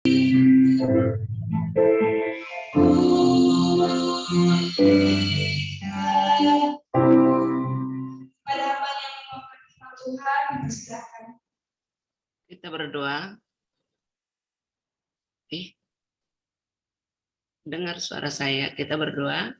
Kita berdoa. Dengar suara saya, kita berdoa.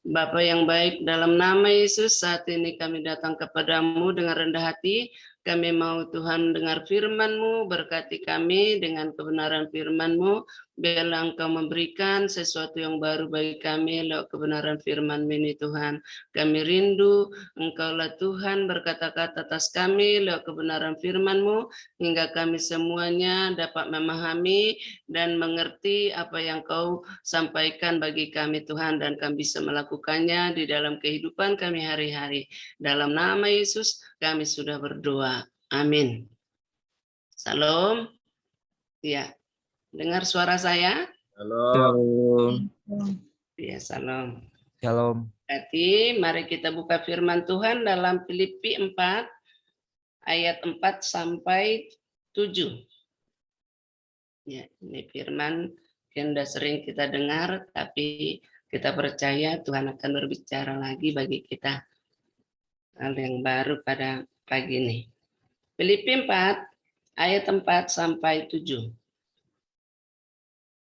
Bapa yang baik, dalam nama Yesus saat ini kami datang kepadamu dengan rendah hati. Kami mau Tuhan dengar firman-Mu, berkati kami dengan kebenaran firman-Mu. Biarlah Engkau memberikan sesuatu yang baru bagi kami lewat kebenaran firman-Mu ini Tuhan. Kami rindu Engkaulah Tuhan berkata-kata atas kami lewat kebenaran firman-Mu, hingga kami semuanya dapat memahami dan mengerti apa yang Kau sampaikan bagi kami Tuhan, dan kami bisa melakukannya di dalam kehidupan kami hari-hari. Dalam nama Yesus kami sudah berdoa. Amin. Salam. Ya, dengar suara saya? Shalom. Ya, salam. Shalom. Berarti mari kita buka firman Tuhan dalam Filipi 4 ayat 4 sampai 7. Ya, ini firman yang sudah sering kita dengar, tapi kita percaya Tuhan akan berbicara lagi bagi kita hal yang baru pada pagi ini. Filipi 4 ayat 4 sampai 7.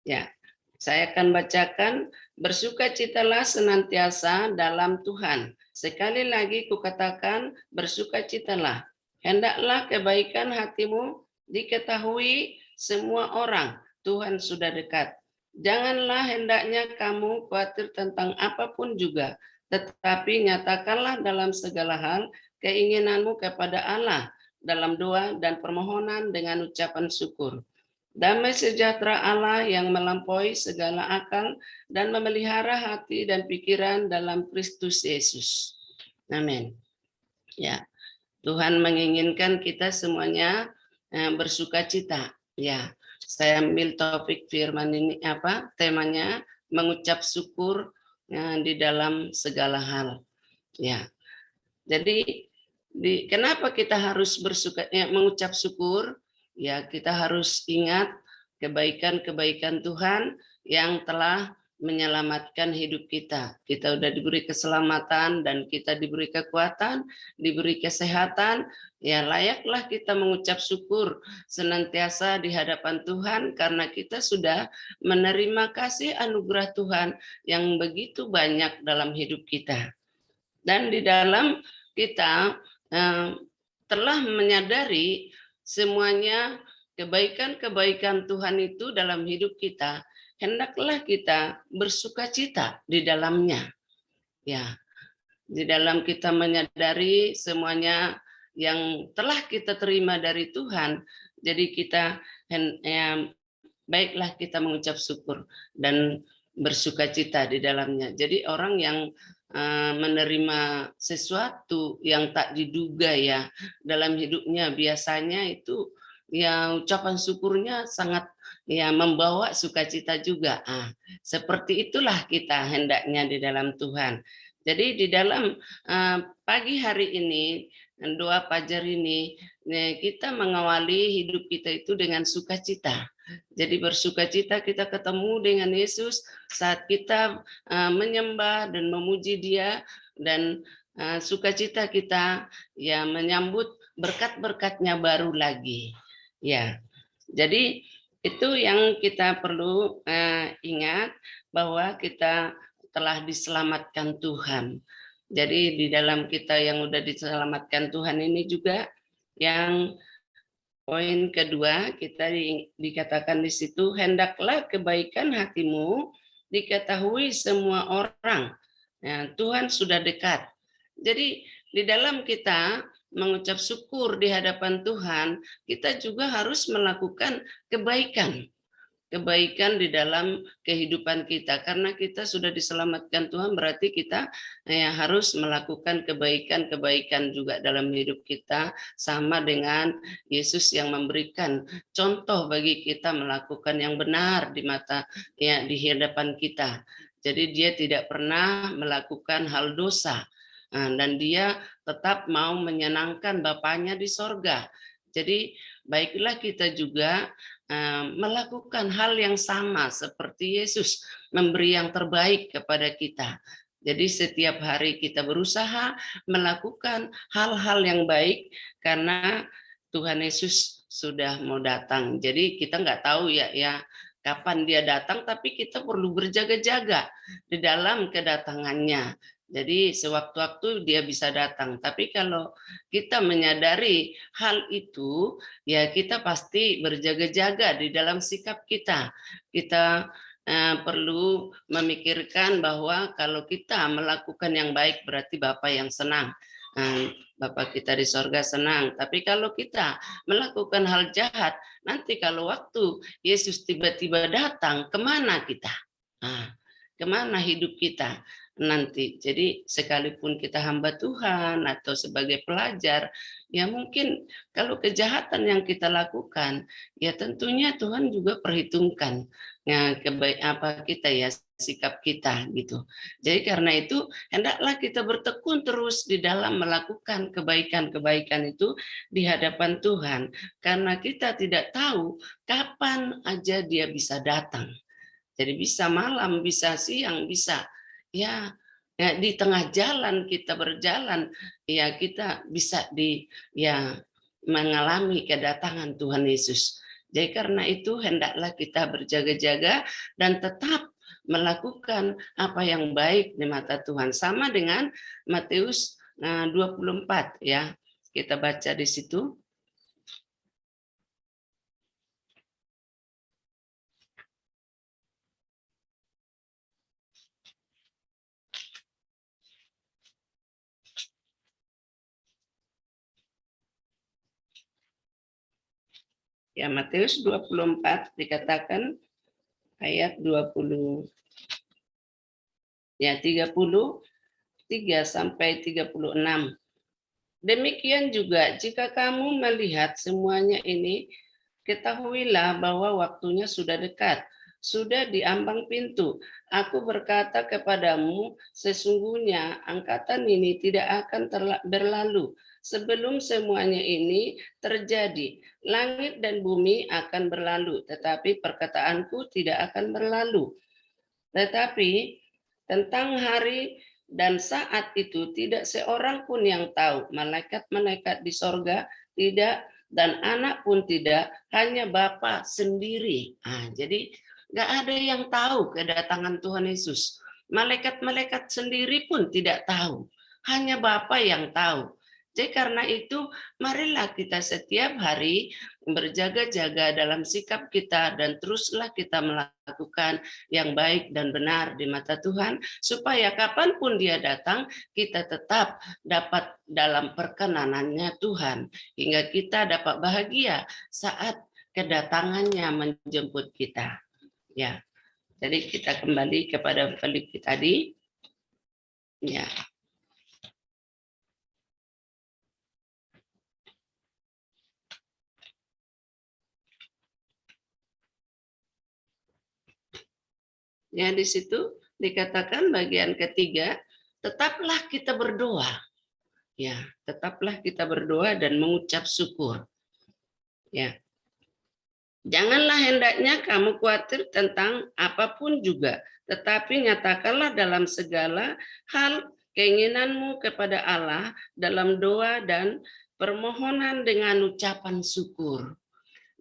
Ya, saya akan bacakan. Bersukacitalah senantiasa dalam Tuhan. Sekali lagi kukatakan, bersukacitalah. Hendaklah kebaikan hatimu diketahui semua orang. Tuhan sudah dekat. Janganlah hendaknya kamu khawatir tentang apapun juga, tetapi nyatakanlah dalam segala hal keinginanmu kepada Allah dalam doa dan permohonan dengan ucapan syukur. Damai sejahtera Allah yang melampaui segala akal dan memelihara hati dan pikiran dalam Kristus Yesus. Amin. Ya, Tuhan menginginkan kita semuanya bersukacita. Ya, saya ambil topik firman ini temanya mengucap syukur di dalam segala hal. Ya, jadi kenapa kita harus mengucap syukur? Ya, kita harus ingat kebaikan-kebaikan Tuhan yang telah menyelamatkan hidup kita. Kita sudah diberi keselamatan dan kita diberi kekuatan, diberi kesehatan. Ya, layaklah kita mengucap syukur senantiasa di hadapan Tuhan karena kita sudah menerima kasih anugerah Tuhan yang begitu banyak dalam hidup kita. Dan di dalam kita telah menyadari semuanya kebaikan-kebaikan Tuhan itu dalam hidup kita, hendaklah kita bersukacita di dalamnya. Ya, di dalam kita menyadari semuanya yang telah kita terima dari Tuhan, jadi kita baiklah kita mengucap syukur dan bersukacita di dalamnya. Jadi orang yang menerima sesuatu yang tak diduga ya dalam hidupnya, biasanya itu ya ucapan syukurnya sangat ya membawa sukacita juga. Seperti itulah kita hendaknya di dalam Tuhan. Jadi di dalam pagi hari ini, doa fajar ini, kita mengawali hidup kita itu dengan sukacita. Jadi bersukacita kita ketemu dengan Yesus saat kita menyembah dan memuji Dia, dan sukacita kita ya menyambut berkat-berkatnya baru lagi. Ya, jadi itu yang kita perlu ingat, bahwa kita telah diselamatkan Tuhan. Jadi di dalam kita yang udah diselamatkan Tuhan ini juga yang poin kedua kita dikatakan di situ, hendaklah kebaikan hatimu diketahui semua orang. Nah, Tuhan sudah dekat. Jadi di dalam kita mengucap syukur di hadapan Tuhan, kita juga harus melakukan kebaikan. Kebaikan di dalam kehidupan kita, karena kita sudah diselamatkan Tuhan, berarti kita harus melakukan kebaikan-kebaikan juga dalam hidup kita, sama dengan Yesus yang memberikan contoh bagi kita melakukan yang benar di mata di hadapan kita. Jadi dia tidak pernah melakukan hal dosa, dan dia tetap mau menyenangkan Bapaknya di sorga. Jadi baiklah kita juga melakukan hal yang sama seperti Yesus memberi yang terbaik kepada kita. Jadi setiap hari kita berusaha melakukan hal-hal yang baik karena Tuhan Yesus sudah mau datang. Jadi kita nggak tahu ya kapan dia datang, tapi kita perlu berjaga-jaga di dalam kedatangannya. Jadi sewaktu-waktu dia bisa datang. Tapi kalau kita menyadari hal itu, ya kita pasti berjaga-jaga di dalam sikap kita. Kita perlu memikirkan bahwa kalau kita melakukan yang baik berarti Bapa yang senang. Bapa kita di sorga senang. Tapi kalau kita melakukan hal jahat, nanti kalau waktu Yesus tiba-tiba datang, kemana kita? Kemana hidup kita nanti? Jadi sekalipun kita hamba Tuhan atau sebagai pelajar, ya mungkin kalau kejahatan yang kita lakukan, ya tentunya Tuhan juga perhitungkan ya kita ya, sikap kita gitu. Jadi karena itu hendaklah kita bertekun terus di dalam melakukan kebaikan-kebaikan itu di hadapan Tuhan, karena kita tidak tahu kapan aja dia bisa datang. Jadi bisa malam, bisa siang, bisa ya di tengah jalan kita berjalan, ya kita bisa mengalami kedatangan Tuhan Yesus. Jadi karena itu hendaklah kita berjaga-jaga dan tetap melakukan apa yang baik di mata Tuhan. Sama dengan Matius 24 ya. Kita baca di situ. Ya, Matius 24 dikatakan ayat 20 ya 33 sampai 36. Demikian juga jika kamu melihat semuanya ini, ketahuilah bahwa waktunya sudah dekat, sudah di ambang pintu. Aku berkata kepadamu, sesungguhnya angkatan ini tidak akan berlalu sebelum semuanya ini terjadi. Langit dan bumi akan berlalu, tetapi perkataanku tidak akan berlalu. Tetapi tentang hari dan saat itu tidak seorang pun yang tahu, malaikat-malaikat di sorga tidak, dan anak pun tidak, hanya Bapa sendiri. Jadi nggak ada yang tahu kedatangan Tuhan Yesus. Malaikat-malaikat sendiri pun tidak tahu, hanya Bapa yang tahu. Jadi karena itu marilah kita setiap hari berjaga-jaga dalam sikap kita dan teruslah kita melakukan yang baik dan benar di mata Tuhan, supaya kapanpun dia datang, kita tetap dapat dalam perkenanannya Tuhan, hingga kita dapat bahagia saat kedatangannya menjemput kita. Ya, jadi kita kembali kepada Filipi tadi. Ya. Ya, di situ dikatakan bagian ketiga, tetaplah kita berdoa. Ya, tetaplah kita berdoa dan mengucap syukur. Ya. Janganlah hendaknya kamu khawatir tentang apapun juga, tetapi nyatakanlah dalam segala hal keinginanmu kepada Allah dalam doa dan permohonan dengan ucapan syukur.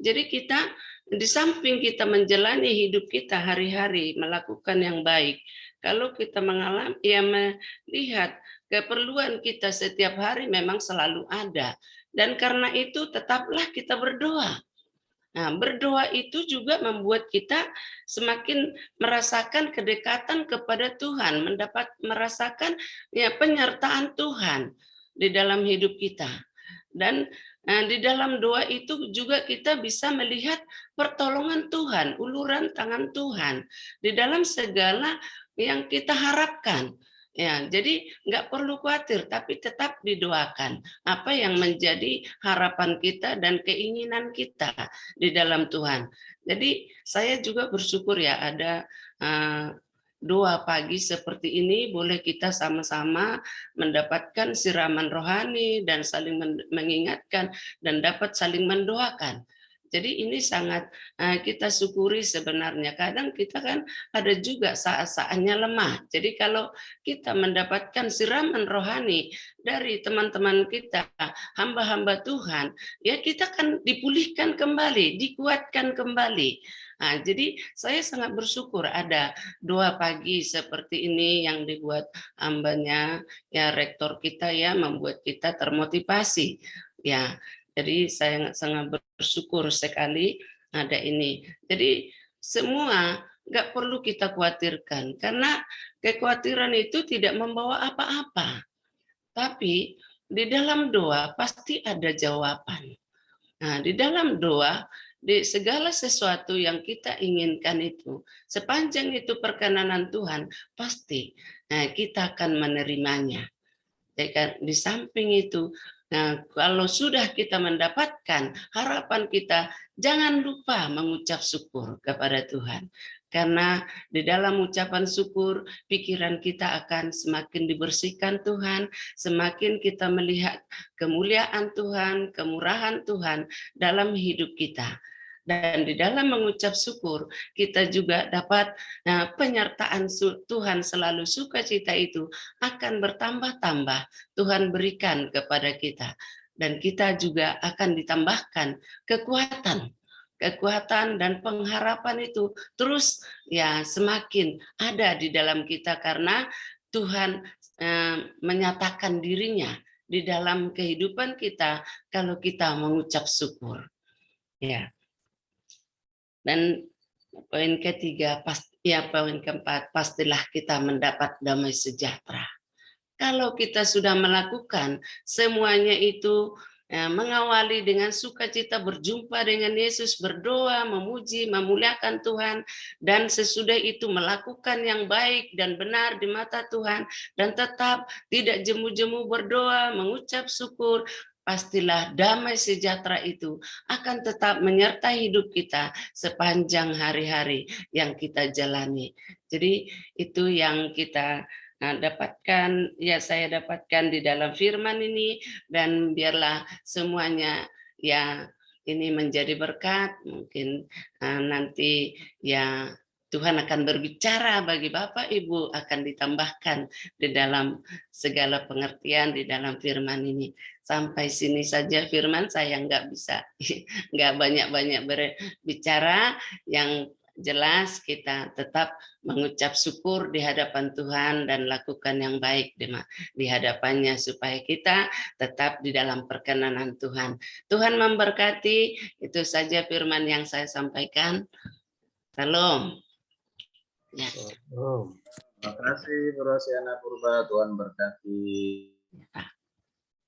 Jadi kita di samping kita menjalani hidup kita hari-hari melakukan yang baik, kalau kita mengalami melihat keperluan kita setiap hari memang selalu ada, dan karena itu tetaplah kita berdoa. Nah, berdoa itu juga membuat kita semakin merasakan kedekatan kepada Tuhan, merasakan penyertaan Tuhan di dalam hidup kita. Dan di dalam doa itu juga kita bisa melihat pertolongan Tuhan, uluran tangan Tuhan di dalam segala yang kita harapkan. Ya, jadi nggak perlu khawatir, tapi tetap didoakan apa yang menjadi harapan kita dan keinginan kita di dalam Tuhan. Jadi saya juga bersyukur ya ada doa pagi seperti ini, boleh kita sama-sama mendapatkan siraman rohani dan saling mengingatkan dan dapat saling mendoakan. Jadi ini sangat kita syukuri sebenarnya. Kadang kita kan ada juga saat-saatnya lemah. Jadi kalau kita mendapatkan siraman rohani dari teman-teman kita, hamba-hamba Tuhan, ya kita kan dipulihkan kembali, dikuatkan kembali. Nah, jadi saya sangat bersyukur ada doa pagi seperti ini yang dibuat hambanya ya rektor kita ya, membuat kita termotivasi. Ya, jadi saya sangat bersyukur sekali ada ini. Jadi semua nggak perlu kita khawatirkan karena kekhawatiran itu tidak membawa apa-apa. Tapi di dalam doa pasti ada jawaban. Nah, di dalam doa, di segala sesuatu yang kita inginkan itu, sepanjang itu perkenanan Tuhan, pasti kita akan menerimanya. Di samping itu, nah, kalau sudah kita mendapatkan harapan kita, jangan lupa mengucap syukur kepada Tuhan. Karena di dalam ucapan syukur, pikiran kita akan semakin dibersihkan Tuhan, semakin kita melihat kemuliaan Tuhan, kemurahan Tuhan dalam hidup kita. Dan di dalam mengucap syukur, kita juga dapat penyertaan Tuhan selalu sukacita itu akan bertambah-tambah Tuhan berikan kepada kita. Dan kita juga akan ditambahkan kekuatan dan pengharapan itu terus ya semakin ada di dalam kita karena Tuhan menyatakan dirinya di dalam kehidupan kita kalau kita mengucap syukur. Ya. Dan poin ketiga, poin keempat, pastilah kita mendapat damai sejahtera. Kalau kita sudah melakukan semuanya itu mengawali dengan sukacita berjumpa dengan Yesus, berdoa, memuji, memuliakan Tuhan, dan sesudah itu melakukan yang baik dan benar di mata Tuhan, dan tetap tidak jemu-jemu berdoa, mengucap syukur, pastilah damai sejahtera itu akan tetap menyertai hidup kita sepanjang hari-hari yang kita jalani. Jadi itu yang kita dapatkan, ya saya dapatkan di dalam firman ini, dan biarlah semuanya ya ini menjadi berkat. Mungkin nanti ya Tuhan akan berbicara bagi Bapak Ibu, akan ditambahkan di dalam segala pengertian di dalam firman ini. Sampai sini saja firman, saya nggak bisa, nggak banyak-banyak berbicara. Yang jelas kita tetap mengucap syukur di hadapan Tuhan dan lakukan yang baik di hadapannya supaya kita tetap di dalam perkenanan Tuhan. Tuhan memberkati. Itu saja firman yang saya sampaikan. Salam. Ya. Terima kasih Bu Rosiana Purba, Tuhan berkati. Pak.